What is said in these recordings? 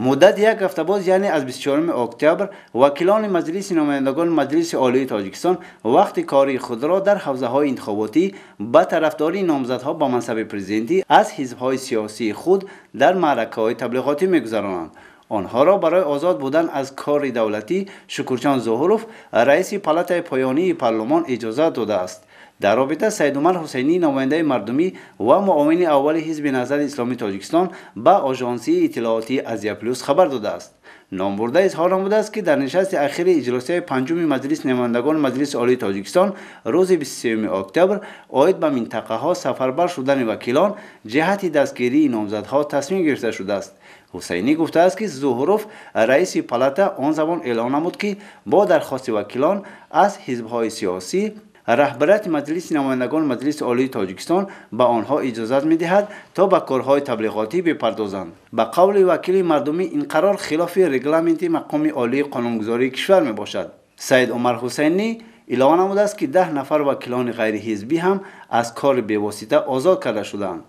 مدت یک هفته باز یعنی از 24 اکتبر وکیلان مجلس نمایندگان مجلس عالی تاجیکستان وقت کاری خود را در حوزه های انتخاباتی به طرفداری نامزدها با منصب پرزیدنتی از حزب های سیاسی خود در معرکه های تبلیغاتی می‌گذرانند. آنها را برای آزاد بودن از کار دولتی شکرچان ظهوروف رئیس پالات پایانی پارلمان اجازه داده است. در رابطه سید عمر حسینی نماینده مردمی و معاون اول حزب نهضت اسلامی تاجیکستان به آژانسی اطلاعاتی ازیا پلوس خبر داده است. نامبرده اظهار نموده است که در نشست اخیر اجلاسی پنجم مجلس نمایندگان مجلس عالی تاجیکستان روز 23 اکتبر عاید به منطقه ها سفربر شدن وکیلان جهت دستگیری نامزدها تصمیم گرفته شده است. حسینی گفته است که ظهوروف رئیس پالات آن زمان اعلام نمود که با درخواست وکیلان از حزب‌های سیاسی رهبریت مجلس نمایندگان مجلس عالی تاجیکستان به آنها اجازت می‌دهد تا به کارهای تبلیغاتی بپردازند. به قول وکیل مردمی این قرار خلاف رگلامنت مقام عالی قانونگذاری کشور میباشد. سید عمر حسینی اعلام نموده است که 10 نفر وکیلان غیر حزبی هم از کار بی‌واسطه آزاد کرده شدند.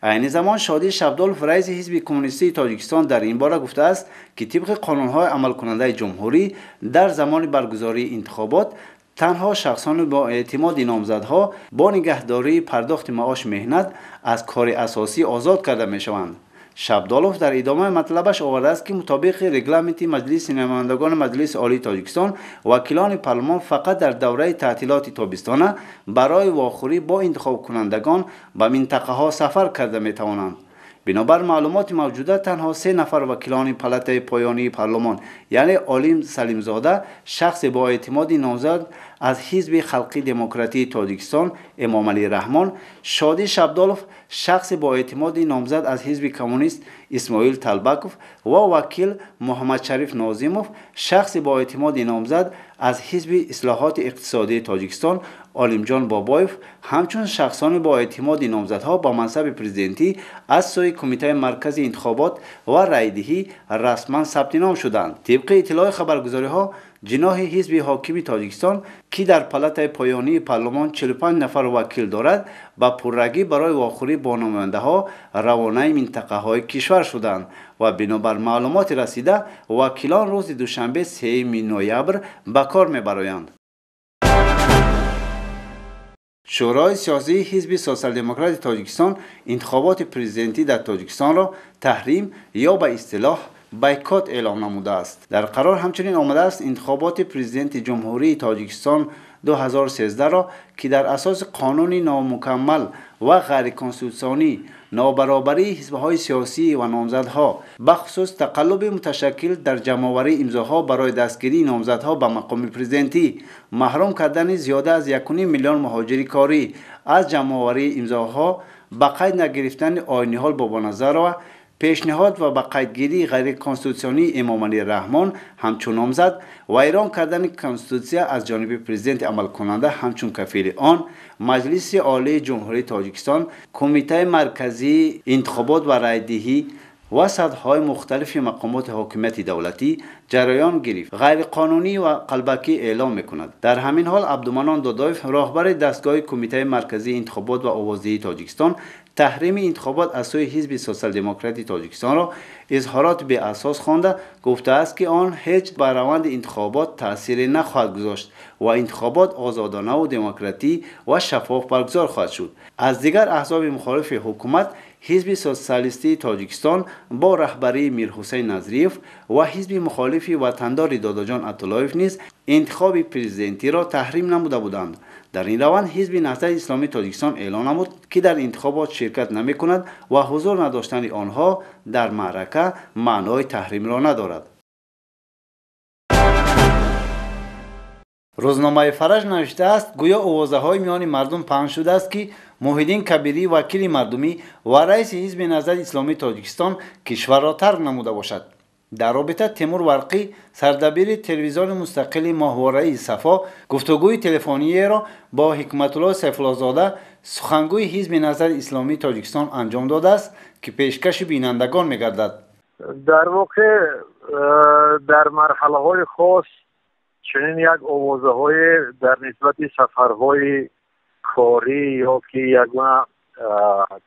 عین زمان شادی شبدالف رئیس حزب کمونیستی تاجیکستان در این باره گفته است که طبق قانون‌های عمل کننده جمهوری در زمان برگزاری انتخابات تنها شخصان با اعتماد نامزدها با نگهداری پرداخت معاش مهنت از کار اساسی آزاد کرده میشوند. شبدالوف در ادامه مطلبش آورده است که مطابق رگلامنت مجلس نمایندگان مجلس عالی تاجیکستان وکیلان پارلمان فقط در دوره تعطیلات تابستانه برای واخوری با انتخاب کنندگان به منطقه ها سفر کرده می توانند. بنابر معلومات موجوده تنها 3 نفر وکیلان پالات پایانی پارلمان یعنی علیم سلیم زاده شخص با اعتماد نامزد از حزب خلقی دموکراتی تاجیکستان امام علی رحمان، شادی شبدالف شخص با اعتماد نامزد از حزب کمونیست اسماعیل طلبکوف و وکیل محمد شریف نازیموف شخص با اعتماد نامزد از حزب اصلاحات اقتصادی تاجیکستان عالمجان بابایف همچون شخصان با اعتماد نامزدها با منصب پرزیدنتی از سوی کمیته مرکزی انتخابات و رایدهی رسما ثبت نام شدند. طبق اطلاع خبرگزاری‌ها جناح حزب حاکم تاجیکستان که در پالات پایانی پارلمان 45 نفر وکیل دارد با پررگی برای واخوری با نماینده ها روانه منطقه های کشور شدند و بنابر معلومات رسیده وکیلان روز دوشنبه 3 نوامبر به کار میبرایند. شورای سیاسی حزب سوسیال دموکرات تاجیکستان انتخابات پرزیدنتی در تاجیکستان را تحریم یا به اصطلاح بایکوت اعلام نموده است. در قرار همچنین آمده است انتخابات پرزیدنت جمهوری تاجیکستان 2013 را که در اساس قانون نامکمل و غیر کنستیتوسیونی نابرابری حزب‌های سیاسی و نامزدها بخصوص تقلب متشکل در جمع‌آوری امضاها برای دستگیری نامزدها به مقام پرزیدنتی، محروم کردن زیاده از 1.5 میلیون مهاجر کاری از جمع‌آوری امضاها، به قید نگرفتن آیین حال با نظر و پیشنهاد و به قیدگیری غیر کنستیتوسیونی امام علی رحمان همچون نامزد و ایران کردن کنستیتوسیا از جانب پرزیدنت عمل کننده همچون کفیل آن، مجلس عالی جمهوری تاجیکستان، کمیته مرکزی انتخابات و رایدهی و سطح‌های مختلف مقامات حاکمیت دولتی جریان گرفت غیر قانونی و قلبکی اعلام می‌کند. در همین حال عبدالمنان دادایف راهبر دستگاه کمیته مرکزی انتخابات و آوازدهی تاجیکستان تحریم انتخابات از سوی حزب سوسیال دموکراتی تاجیکستان را اظهارات به اساس خوانده گفته است که آن هیچ بر روند انتخابات تأثیری نخواهد گذاشت و انتخابات آزادانه و دموکراتی و شفاف برگزار خواهد شد. از دیگر احزاب مخالف حکومت حزب سوسیالیستی تاجیکستان با رهبری میرحسین نظریف و حزب مخالف وطندار داداجان عطالایف نیز انتخاب پرزیدنتی را تحریم نموده بودند. در این روند حزب نهضت اسلامی تاجیکستان اعلام نمود که در انتخابات شرکت نمی‌کند و حضور نداشتن آنها در معرکه معنای تحریم را ندارد. روزنامه فرج نوشته است گویا اوازه‌های میان مردم پخش شده است که محیدین کبیری وکیل مردمی و رئیس حزب نهضت اسلامی تاجیکستان کشور را ترک نموده باشد. در رابطه تیمور ورقی سردبیر تلویزیون مستقل ماهواره‌ای صفا گفتگوی تلفنی را با حکمت الله سیف الله زاده سخنگوی حزب نهضت اسلامی تاجیکستان انجام داده است که پیشکش بینندگان می‌گردد. در واقع در مرحله‌های خاص چنین یک آوازه‌های در نسبت سفرهای کاری یا که یک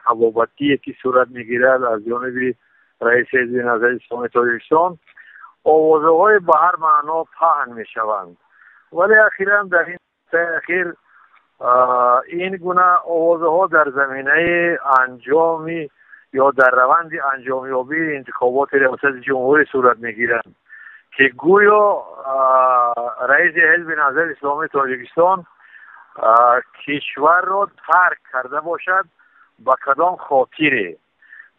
طبابتی که صورت می‌گیرد از جانب رئیس حزب نظری اسلامی تاجیکستان آوازه‌های به هر معنا پهن می‌شوند. ولی اخیراً در این اخیر این گونه آوازه‌ها در زمینه انجامی یا در روند انجامیابی انتخابات ریاست جمهوری صورت می‌گیرند که گویا رئیس حزب نظری اسلامی تاجیکستان کشور را ترک کرده باشد به کدام خاطری.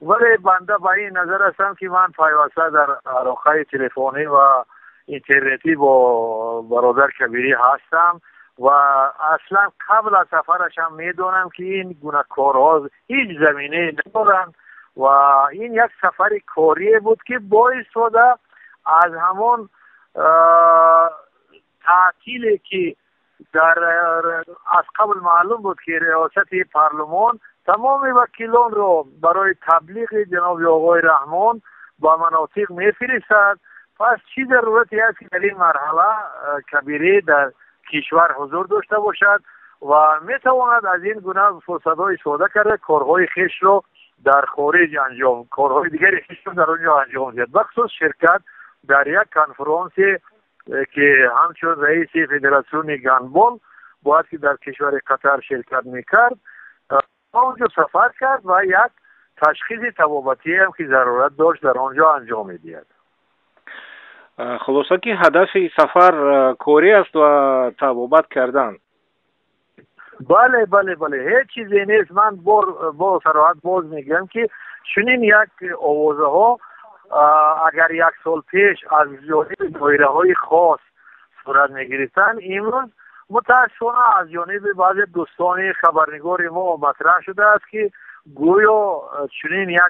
ولی بنده به این نظر هستم که من پیوسته در علاقه تلفنی و اینترنتی با برادر کبیری هستم و اصلا قبل از سفرش هم میدونم که این گونه کارها هیچ زمینه ندارند و این یک سفر کاری بود که باعث شده از همون تعطیلی که از قبل معلوم بود که ریاست پارلمان تمام وکیلان رو برای تبلیغ جناب آقای رحمان با مناطق میفرستد. پس چی ضرورتی است که در این مرحله کبیره در کشور حضور داشته باشد و میتواند از این گونه فرصت‌های استفاده کرده کارهای خویش رو در خارج انجام، کارهای دیگری خویش رو در اونجا انجام دهد. بخصوص شرکت در یک کنفرانس که همچون رئیس فدراسیون گندبال باید که در کشور قطر شرکت میکرد اونجا سفر کرد و یک تشخیص طبابتی هم که ضرورت داشت در آنجا انجام میدهد. خلاصه که هدف سفر کاری است و طبابت کردن. بله بله بله، هیچ چیزی نیست. من با صراحت باز میگم که چنین یک آوازه ها اگر یک سال پیش از جانب دایره های خاص صورت میگرفتن، امروز متاسفانه از جانب بعضی دوستان خبرنگار ما مطرح شده است که گویا چنین یک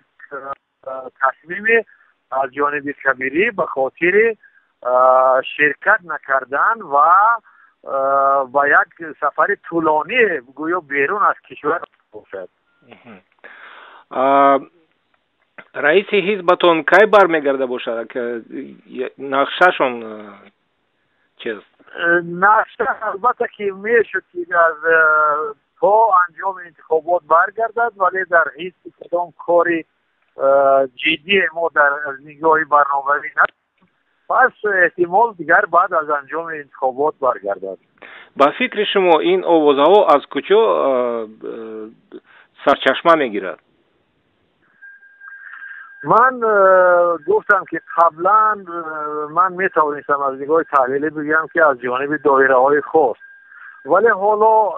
تصمیم از جانب کبیری به خاطر شرکت نکردن و با یک سفر طولانی گویا بیرون از کشور باشد. رئیس حزبتون کی برمیگرده باشد که نقشهشون چیست؟ نقشه البته که میشد که از تا انجام انتخابات برگردد، ولی در هیچ کدام کاری جدی ما در نگاه برنامه‌ریزی نداریم. پس احتمال دیگر بعد از انجام انتخابات برگردد. با فکر شما این آوازها از کجا سرچشمه میگیرد؟ من گفتم که قبلا من میتوانستم از نگاه تحلیلی بگم که از جانب دایره های خاص، ولی حالا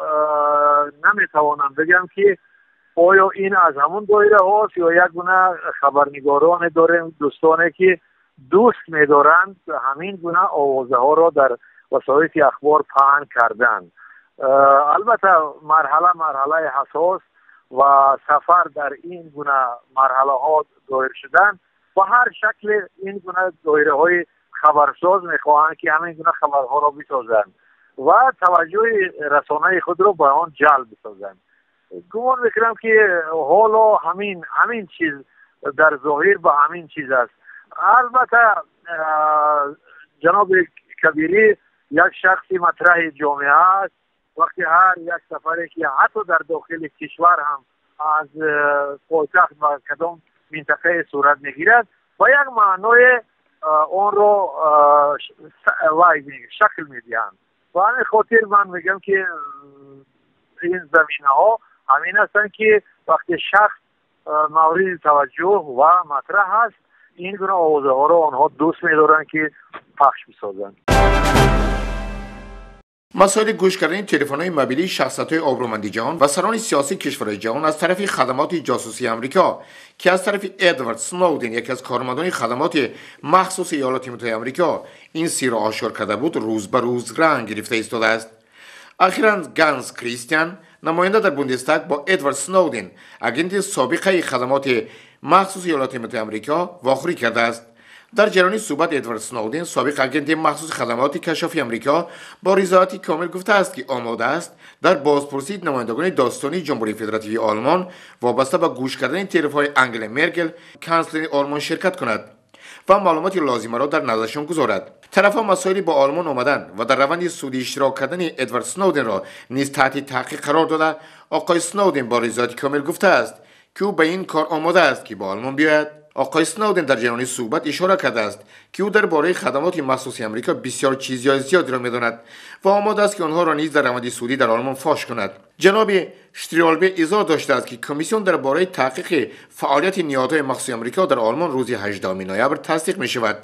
نمیتوانم بگم که آیا این از همون دایره هاست یا یک گونه خبرنگاران داریم دوستانی که دوست می‌دارند همین گونه آوازه ها را در وسایل اخبار پهن کردن. البته مرحله حساس و سفر در این گونه مرحله ها دایر شدن و هر شکل این گونه دایره های خبرساز میخواهند که همین گونه خبرها را بسازند و توجه رسانه خود را به آن جلب بسازند. گمان میکنم که حالا همین چیز در ظاهر به همین چیز است. البته جناب کبیری یک شخصی مطرح جامعه است. وقتی هر یک سفری که حتی در داخل کشور هم از پایتخت و کدام منطقه صورت میگیرد و یک معنای آن را شکل میدهند و همین خاطر من میگم که این زمینه ها همین هستند که وقتی شخص مورد توجه و مطرح هست این گونه آوازه ها را آنها دوست می‌دارند که پخش بسازند. مسائل گوش کردن تلفن‌های موبیلی شخصیت‌های آبرومند جهان و سران سیاسی کشورهای جهان از طرف خدمات جاسوسی آمریکا که از طرف ادوارد سنودن یکی از کارمندان خدمات مخصوص ایالات متحده آمریکا این سیر را آشکار کرده بود روز به روز رنگ گرفته ایستاده است. اخیراً گانس کریستیان نماینده در بوندستاگ با ادوارد سنودن اگنت سابق خدمات مخصوص ایالات متحده آمریکا واخوری کرده است. در جریان صحبت ادوارد سنودن سابق اگنت مخصوص خدمات کشافی آمریکا با رضایتی کامل گفته است که آماده است در بازپرسی نمایندگان داستانی جمهوری فدراتیوی آلمان وابسته به گوش کردن تلفن‌های انگلا مرکل کانسلر آلمان شرکت کند و معلومات لازمه را در نظرشان گذارد. طرف‌ها مسائلی با آلمان آمدن و در روند سودی اشتراک کردن ادوارد سنودن را نیز تحت تحقیق قرار داده. آقای سنودن با رضایت کامل گفته است که او به این کار آماده است که با آلمان بیاید آقای سنودن در جریان صحبت اشاره کرده است که او درباره خدمات مخصوصی آمریکا بسیار چیزهای زیادی را می‌داند و آماده است که آنها را نیز در روند سعودی در آلمان فاش کند. جناب شتریالبه اظهار داشته است که کمیسیون درباره تحقیق فعالیت نهادهای مخصوصی آمریکا در آلمان روز 18 نوامبر تصدیق می‌شود.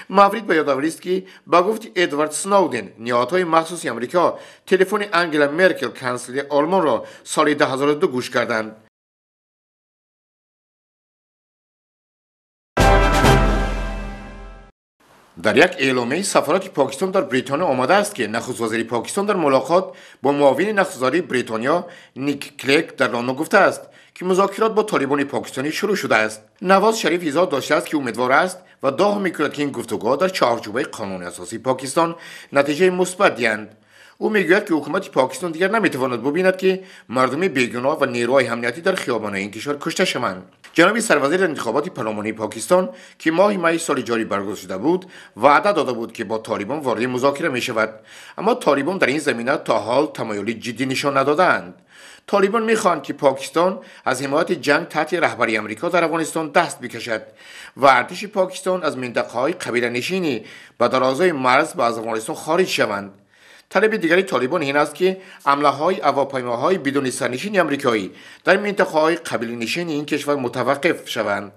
مورد به یادآوری است که با گفت ادوارد سنودن نهادهای مخصوصی آمریکا تلفن انگلا مرکل کانسلر آلمان را سال 2002 گوش کردند. در یک اعلامیه سفارت پاکستان در بریتانیا آمده است که نخست وزیر پاکستان در ملاقات با معاون نخست وزیر بریتانیا نیک کلگ در لندن گفته است که مذاکرات با طالبان پاکستانی شروع شده است. نواز شریف اظهار داشته است که امیدوار است و دعا می‌کند که این گفتگوها در چارچوب قانون اساسی پاکستان نتیجه مثبت دهند. او میگوید که حکومت پاکستان دیگر نمیتواند ببیند که مردم بیگناه و نیروهای امنیتی در خیابان‌های این کشور کشته شوند. جناب سروزیر انتخابات پارلمانی پاکستان که ماه می سال جاری برگزار شده بود وعده داده بود که با طالبان وارد مذاکره می شود، اما طالبان در این زمینه تا حال تمایلی جدی نشان ندادند. طالبان میخواهند که پاکستان از حمایت جنگ تحت رهبری آمریکا در افغانستان دست بکشد و ارتش پاکستان از منطقه‌های قبیله نشینی به درازای مرز به از افغانستان خارج شوند. طلب دیگری طالبان این است که حمله‌های هواپیماهای بدون سرنشین آمریکایی در منطقه‌های قبیله نشین این کشور متوقف شوند.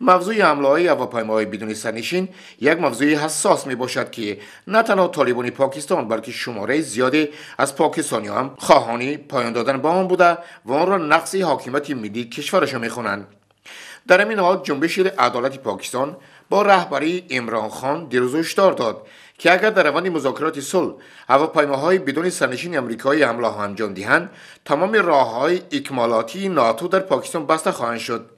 موضوع حمله‌های هواپیماهای بدون سرنشین یک موضوع حساس میباشد که نه تنها طالبان پاکستان بلکه شماره زیادی از پاکستانی‌ها هم خواهان پایان دادن به آن بوده و آن را نقض حاکمیت ملی کشورشان می‌خوانند. در همین حال جنبش عدالت پاکستان با رهبری عمران خان دیروز هشدار داد که اگر در روند مذاکرات صلح هواپیماهای بدون سرنشین آمریکایی حمله ها انجام دهند تمام راه‌های اکمالاتی ناتو در پاکستان بسته خواهند شد.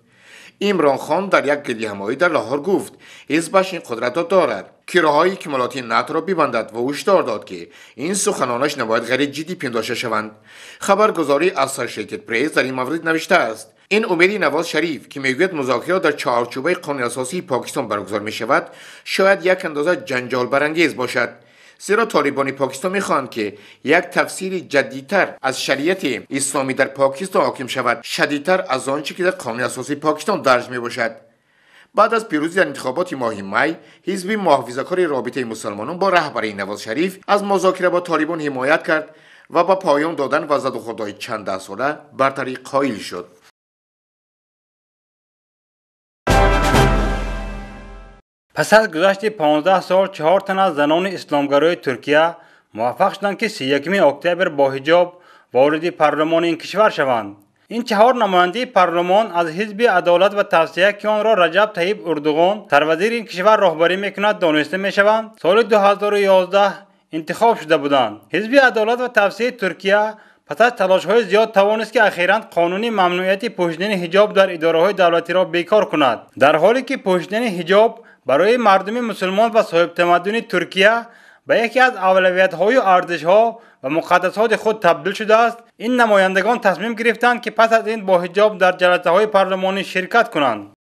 عمران خان در یک گردهمایی در لاهور گفت حزبش این قدرت را دارد که راه‌های اکمالاتی ناتو را ببندد و هشدار داد که این سخنانش نباید غیر جدی پنداشته شوند. خبرگزاری اسوسییتد پرس در این مورد نوشته است این امید نواز شریف که میگوید مذاکرات در چارچوب قانون اساسی پاکستان برگزار می شود شاید یک اندازه جنجال برانگیز باشد، زیرا طالبان پاکستان میخواهند که یک تفسیر جدیدتر از شریعت اسلامی در پاکستان حاکم شود، شدیدتر از آنچه که در قانون اساسی پاکستان درج می باشد. بعد از پیروزی در انتخابات ماه می، حزب محافظه‌کار رابطه مسلمانان با رهبری نواز شریف از مذاکره با طالبان حمایت کرد و با پایان دادن و زد و خوردهای چند ده ساله برتری قائل شد. پس از گذشت 15 سال 4 تن از زنان اسلامگرای ترکیه موفق شدند که 31 اکتبر با حجاب وارد پارلمان این کشور شوند. این 4 نماینده پارلمان از حزب عدالت و توسعه که آن را رجب طیب اردوغان سروزیر این کشور راهبری میکند دانسته میشوند سال 2011 انتخاب شده بودند. حزب عدالت و توسعه ترکیه پس از تلاش‌های زیاد توانست که اخیراً قانون ممنوعیت پوشیدن حجاب در اداره‌های دولتی را بیکار کند، در حالی که پوشیدن حجاب برای مردم مسلمان و صاحب تمدن ترکیه به یکی از اولویت‌های و ارزش‌ها و مقدسات خود تبدیل شده است. این نمایندگان تصمیم گرفتند که پس از این با حجاب در جلسه‌های پارلمانی شرکت کنند.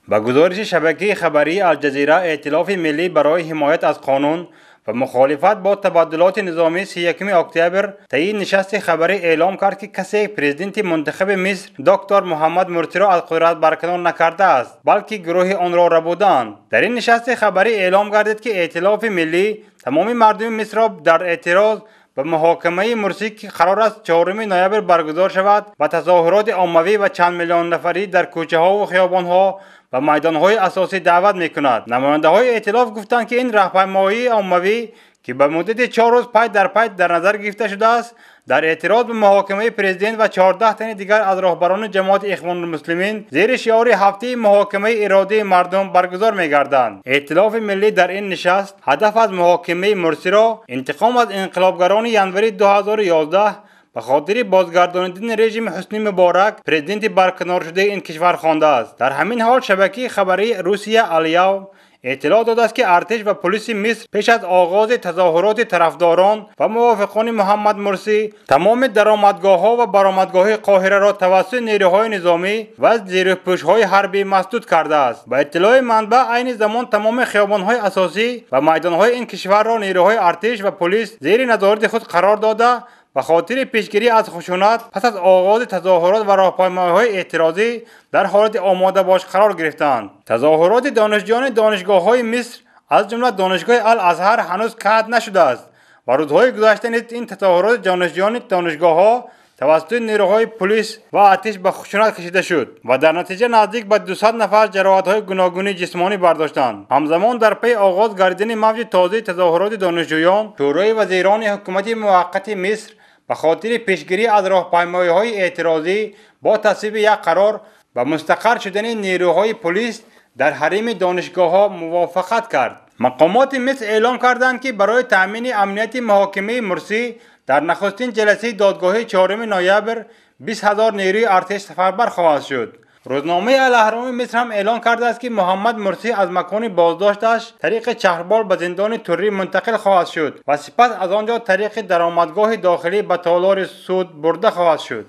با گزارش شبکه خبری الجزیره، ائتلاف ملی برای حمایت از قانون و مخالفت با تبادلات نظامی 31 اکتبر طی نشست خبری اعلام کرد که کسی پرزیدنت منتخب مصر دکتر محمد مرسی را از قدرت برکنار نکرده است، بلکه گروه آن را ربودند. در این نشست خبری اعلام گردید که ائتلاف ملی تمام مردم مصر را در اعتراض به محاکمه مرسی که قرار است 4 نوامبر برگزار شود و تظاهرات عمومی و چند میلیون نفری در کوچه ها و خیابان ها و میدان های اساسی دعوت میکند. نماینده های ائتلاف گفتند که این راهپیمایی عمومی که به مدت 4 روز پای در نظر گرفته شده است در اعتراض به محاکمه پرزیدنت و 14 تن دیگر از راهبران جماعت اخوان المسلمین زیر شعار هفته محاکمه اراده مردم برگزار می‌گردند. ائتلاف ملی در این نشست هدف از محاکمه مرسی را انتقام از انقلابگران ینوری 2011 به خاطر بازگرداندن رژیم حسنی مبارک پرزیدنت برکنار شده این کشور خوانده است. در همین حال شبکه خبری روسیه الیاو اطلاع داده است که ارتش و پلیس مصر پیش از آغاز تظاهرات طرفداران و موافقان محمد مرسی تمام درآمدگاه‌ها و برآمدگاه قاهره را توسط نیروهای نظامی و زیرپوش‌های حربی مسدود کرده است. با اطلاع منبع عین زمان تمام خیابان‌های اساسی و میدان‌های این کشور را نیروهای ارتش و پلیس زیر نظارت خود قرار داده و خاطر پیشگیری از خشونت پس از آغاز تظاهرات و راهپیمایی‌های اعتراضی در حالت آماده باش قرار گرفتند. تظاهرات دانشجویان دانشگاه‌های مصر از جمله دانشگاه الازهر هنوز قطع نشده است و روزهای گذشته نیز این تظاهرات دانشجویان دانشگاه‌ها توسط نیروهای پلیس و آتش به خشونت کشیده شد و در نتیجه نزدیک به 200 نفر جراحت‌های گوناگون جسمانی برداشتند. همزمان در پی آغاز گردیدن موج تازه تظاهرات دانشجویان، شورای وزیران حکومت موقت مصر به خاطر پیشگیری از راهپیمایی‌های اعتراضی با تصویب یک قرار و مستقر شدن نیروهای پلیس در حریم دانشگاه‌ها موافقت کرد. مقامات مصر اعلام کردند که برای تأمین امنیت محاکمه مرسی در نخستین جلسه دادگاه 4 نوامبر 20,000 نیروی ارتش سفربر خواهد شد. روزنامه الاهرام مصر هم اعلان کرده است که محمد مرسی از مکان بازداشتش طریق چهربال به زندان توری منتقل خواهد شد و سپس از آنجا طریق درآمدگاه داخلی به تالار سود برده خواهد شد.